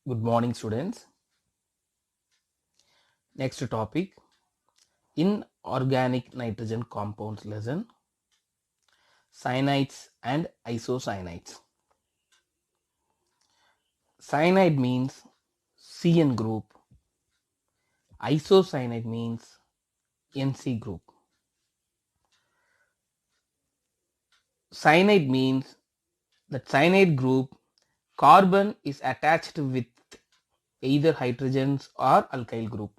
Good morning, students. Next topic, inorganic nitrogen compounds lesson, cyanides and isocyanides. Cyanide means CN group, isocyanide means NC group. Cyanide means that cyanide group carbon is attached with either hydrogens or alkyl group.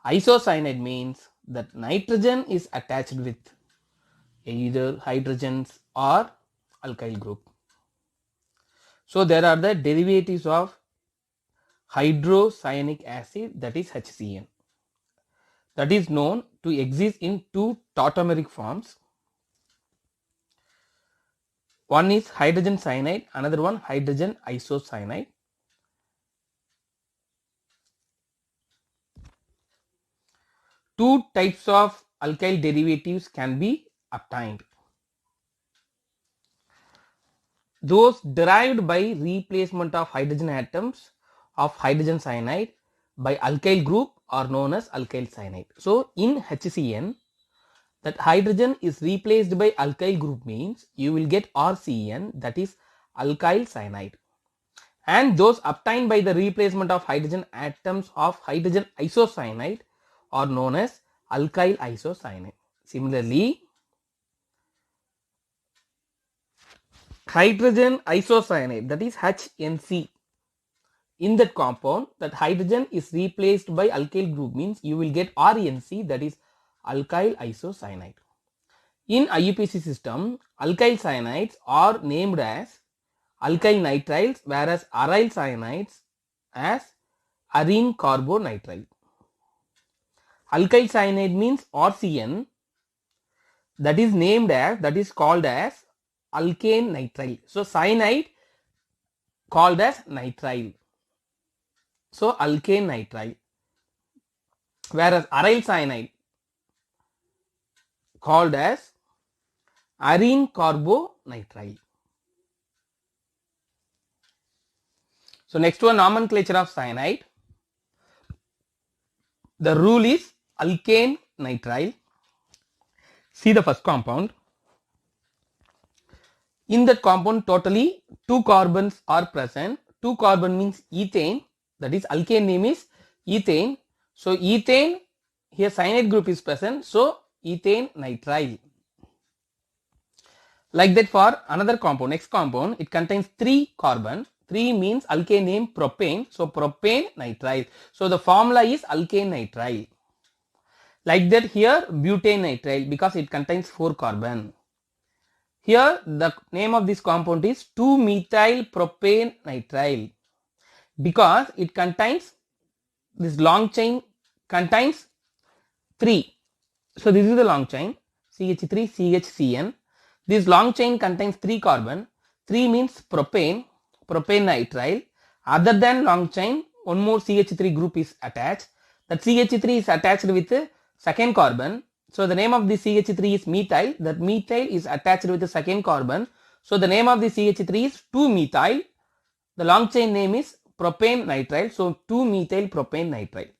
Isocyanide means that nitrogen is attached with either hydrogens or alkyl group. So there are the derivatives of hydrocyanic acid, that is HCN, that is known to exist in two tautomeric forms. One is hydrogen cyanide, another one hydrogen isocyanide. Two types of alkyl derivatives can be obtained. Those derived by replacement of hydrogen atoms of hydrogen cyanide by alkyl group are known as alkyl cyanide. So in HCN, that hydrogen is replaced by alkyl group means you will get RCN, that is alkyl cyanide, and those obtained by the replacement of hydrogen atoms of hydrogen isocyanide are known as alkyl isocyanide. Similarly, hydrogen isocyanide, that is HNC, in that compound that hydrogen is replaced by alkyl group means you will get RNC, that is alkyl isocyanide. In IUPAC system, alkyl cyanides are named as alkyl nitriles, whereas aryl cyanides as arene carbonitrile. Alkyl cyanide means RCN, that is named as, that is called as alkane nitrile. So cyanide called as nitrile. So alkane nitrile. Whereas aryl cyanide called as arene carbonitrile. So next one, nomenclature of cyanide. The rule is alkane nitrile. See the first compound. In that compound totally 2 carbons are present. 2 carbon means ethane, that is alkane name is ethane. So ethane, here cyanide group is present, so ethane nitrile. Like that for another compound, next compound, it contains 3 carbon. 3 means alkane name propane, so propane nitrile. So the formula is alkane nitrile. Like that here butane nitrile, because it contains 4 carbon. Here the name of this compound is 2-methyl propane nitrile, because it contains, this long chain contains 3. So this is the long chain CH3 CHCN. This long chain contains 3 carbon. 3 means propane nitrile. Other than long chain, one more CH3 group is attached. That CH3 is attached with the second carbon. So the name of the CH3 is methyl. That methyl is attached with the second carbon. So the name of the CH3 is 2-methyl. The long chain name is propane nitrile. So 2-methyl propane nitrile.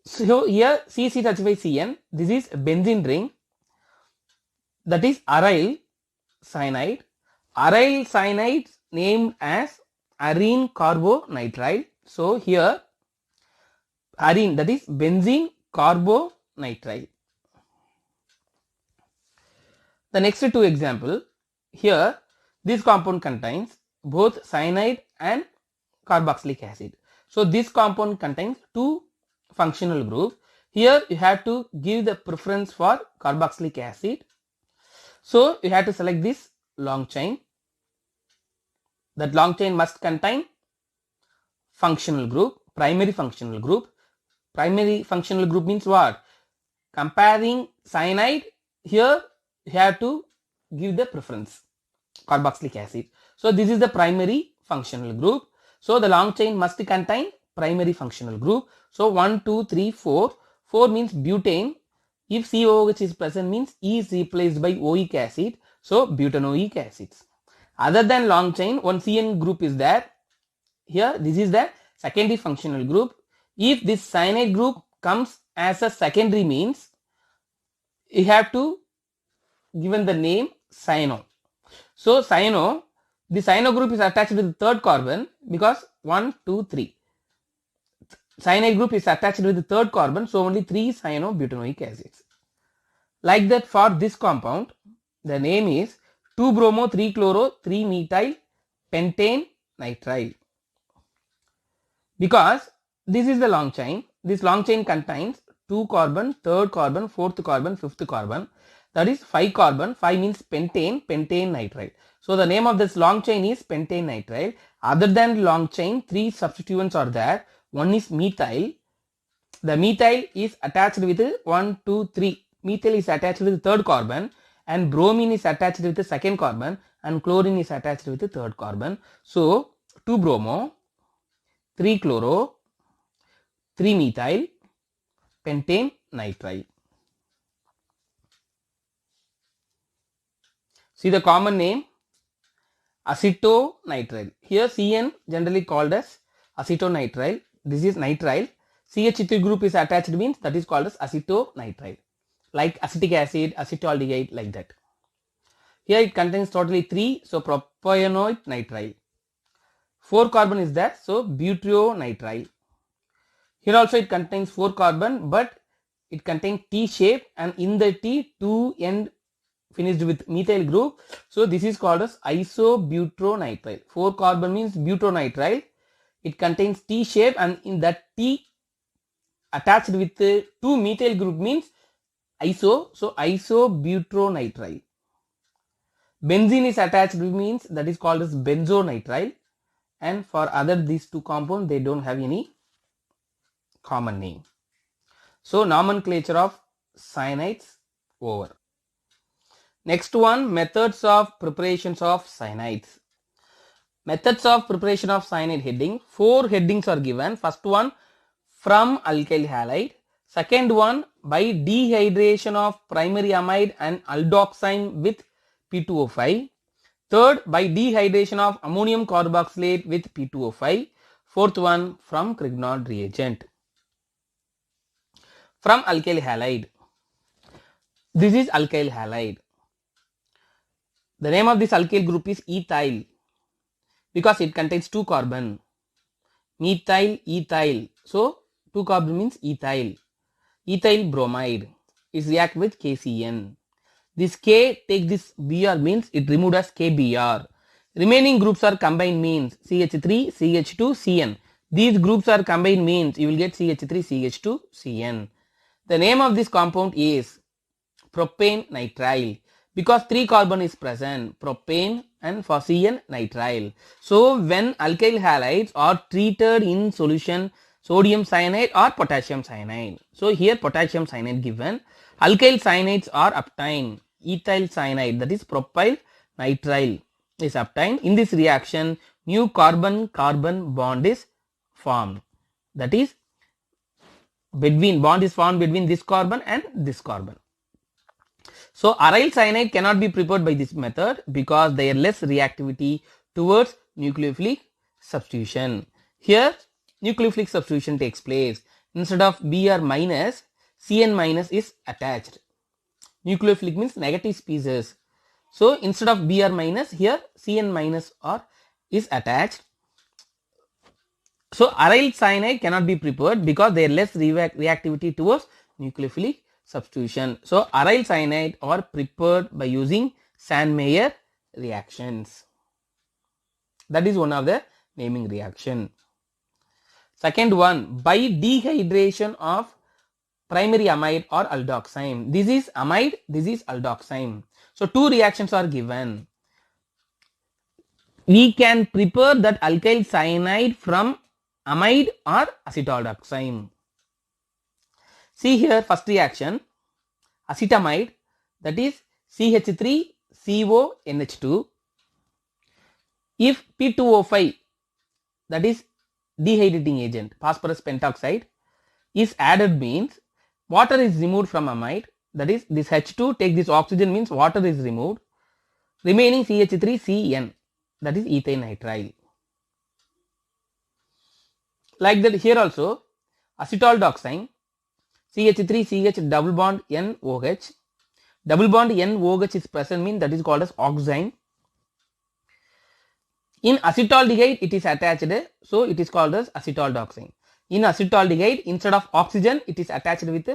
So here CH5CN, this is benzene ring, that is aryl cyanide. Aryl cyanide named as arene carbonitrile. So here arene, that is benzene carbonitrile. The next 2 example, here this compound contains both cyanide and carboxylic acid. So this compound contains 2 functional groups. Here you have to give the preference for carboxylic acid. So you have to select this long chain. That long chain must contain functional group, primary functional group. Primary functional group means what? Comparing cyanide, here you have to give the preference carboxylic acid. So this is the primary functional group. So the long chain must contain primary functional group. So 1, 2, 3, 4. 4 means butane. If COOH is present means E is replaced by oic acid. So butanoic acids. Other than long chain, one CN group is there. Here, this is the secondary functional group. If this cyanide group comes as a secondary means, you have to given the name cyano. So cyano, the cyano group is attached with the third carbon because 1, 2, 3. Cyanide group is attached with the third carbon, so only 3 cyanobutanoic acids. Like that for this compound, the name is 2-bromo 3-chloro 3-methyl pentane nitrile. Because this is the long chain, this long chain contains 2 carbon, 3rd carbon, 4th carbon, 5th carbon, that is 5 carbon, 5 means pentane nitrile. So the name of this long chain is pentane nitrile. Other than long chain, 3 substituents are there. One is methyl. The methyl is attached with 1, 2, 3. Methyl is attached with the 3rd carbon and bromine is attached with the 2nd carbon and chlorine is attached with the 3rd carbon. So 2-bromo 3-chloro 3-methyl pentane nitrile. See the common name acetonitrile. Here CN generally called as acetonitrile. This is nitrile. CH3 group is attached means that is called as acetonitrile. Like acetic acid, acetaldehyde, like that. Here it contains totally 3, so propionic nitrile. 4 carbon is there, so butyronitrile. Here also it contains 4 carbon, but it contains T shape and in the T 2 end finished with methyl group. So this is called as isobutronitrile. 4 carbon means butronitrile. It contains T shape and in that T attached with 2 methyl group means iso. So isobutronitrile. Benzene is attached means that is called as benzonitrile. And for other these two compounds, they don't have any common name. So nomenclature of cyanides over. Next one, methods of preparations of cyanides. Methods of preparation of cyanide heading. 4 headings are given. First one, from alkyl halide. Second one, by dehydration of primary amide and aldoxime with P2O5. Third, by dehydration of ammonium carboxylate with P2O5. Fourth one, from Grignard reagent. From alkyl halide. This is alkyl halide. The name of this alkyl group is ethyl because it contains 2 carbon. Methyl, ethyl. So 2 carbon means ethyl. Ethyl bromide is react with KCN. This K take this Br means it removed as KBr. Remaining groups are combined means CH3, CH2, CN. These groups are combined means you will get CH3, CH2, CN. The name of this compound is propane nitrile because 3 carbon is present, propane and for CN nitrile. So when alkyl halides are treated in solution, sodium cyanide or potassium cyanide. So here potassium cyanide given. Alkyl cyanides are obtained. Ethyl cyanide, that is propyl nitrile, is obtained. In this reaction, new carbon-carbon bond is formed. That is, bond is formed between this carbon and this carbon. So aryl cyanide cannot be prepared by this method because there is less reactivity towards nucleophilic substitution. Here nucleophilic substitution takes place. Instead of Br minus, Cn minus is attached. Nucleophilic means negative species. So instead of Br minus, here Cn minus is attached. So aryl cyanide cannot be prepared because there is less reactivity towards nucleophilic substitution. So aryl cyanide are prepared by using Sandmeyer reactions. That is one of the naming reaction. Second one, by dehydration of primary amide or aldoxime. This is amide, this is aldoxime. So 2 reactions are given. We can prepare that alkyl cyanide from amide or acetaldoxime. See here first reaction, acetamide, that is CH3CONH2. If P2O5, that is dehydrating agent, phosphorus pentoxide, is added means water is removed from amide, that is this H2 take this oxygen means water is removed, remaining CH3CN. that is ethane nitrile. Like that here also acetaldioxane CH3CH double bond NOH. Double bond NOH is present means that is called as oxime. In acetaldehyde it is attached, so it is called as acetaldioxane. In acetaldehyde instead of oxygen it is attached with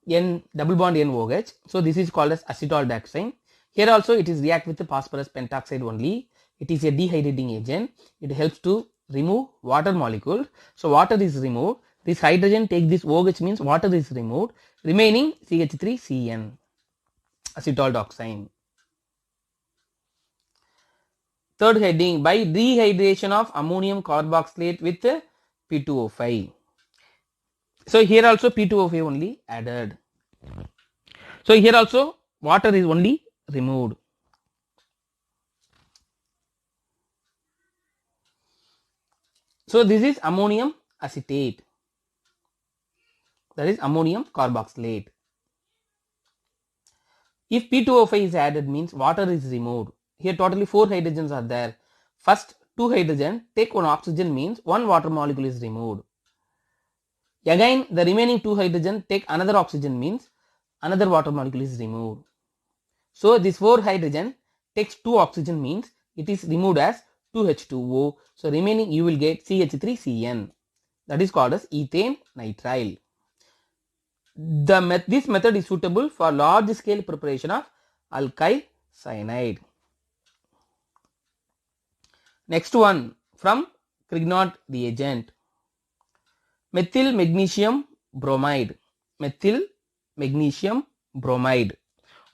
N double bond NOH, so this is called as acetaldioxane. Here also it is react with the phosphorus pentoxide only. It is a dehydrating agent. It helps to remove water molecule. So water is removed. This hydrogen take this OH means water is removed. Remaining CH3CN, acetaldioxane. Third heading, by dehydration of ammonium carboxylate with P2O5. So here also P2O5 only added. So here also water is only removed. So this is ammonium acetate, that is ammonium carboxylate. If P2O5 is added means water is removed. Here totally 4 hydrogens are there. First 2 hydrogen take 1 oxygen means 1 water molecule is removed. Again the remaining 2 hydrogen take another oxygen means another water molecule is removed. So this 4 hydrogen takes 2 oxygen means it is removed as 2H2O. So remaining you will get CH3CN, that is called as ethane nitrile. This method is suitable for large scale preparation of alkyl cyanide. Next one from Grignard reagent, methyl magnesium bromide. Methyl magnesium bromide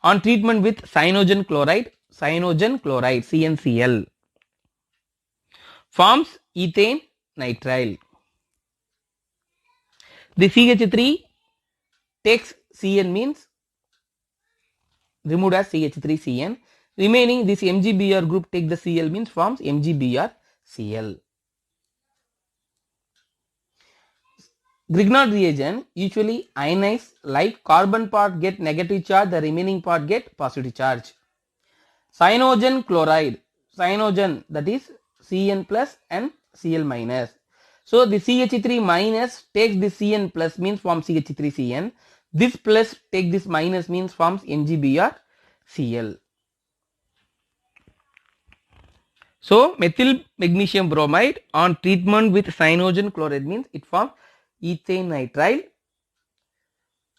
on treatment with cyanogen chloride CnCl forms ethane nitrile. The CH3 takes Cn means removed as CH3Cn. Remaining this MgBr group take the Cl means forms MgBrCl. Grignard reagent usually ionize, like carbon part get negative charge, the remaining part get positive charge. Cyanogen chloride, cyanogen that is Cn plus and Cl minus. So the CH3 minus takes the Cn plus means forms CH3Cn. This plus take this minus means forms MgBrCl. So methyl magnesium bromide on treatment with cyanogen chloride means it forms ethane nitrile.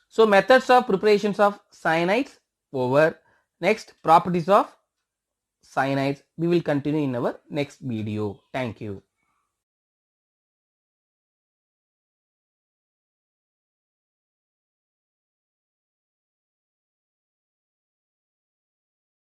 So methods of preparations of cyanides over. Next, properties of cyanides we will continue in our next video. Thank you.